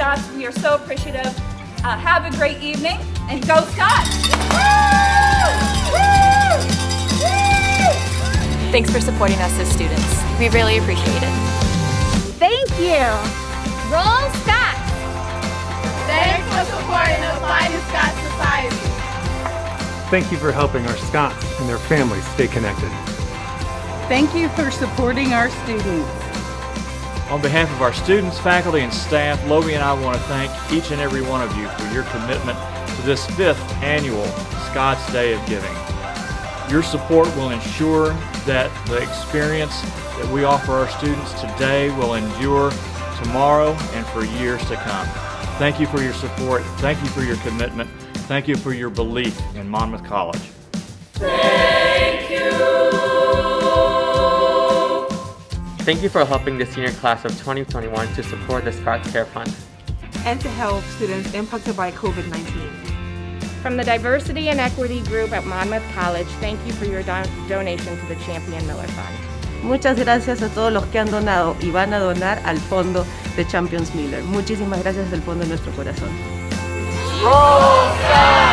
Scots. We are so appreciative. Have a great evening, and go Scots! Thanks for supporting us as students. We really appreciate it. Thank you. Roll Scots! Thanks for supporting the finest Scots society. Thank you for helping our Scots and their families stay connected. Thank you for supporting our students. On behalf of our students, faculty, and staff, Logie and I want to thank each and every one of you for your commitment to this 5th annual Scots Day of Giving. Your support will ensure that the experience that we offer our students today will endure tomorrow and for years to come. Thank you for your support. Thank you for your commitment. Thank you for your belief in Monmouth College. Thank you. Thank you for helping the senior class of 2021 to support the Scots Care Fund and to help students impacted by COVID-19. From the Diversity and Equity Group at Monmouth College, thank you for your donation to the Champion Miller Fund. Muchas gracias a todos los que han donado y van a donar al fondo de Champions Miller. Muchísimas gracias del fondo de nuestro corazón. Roll Scots!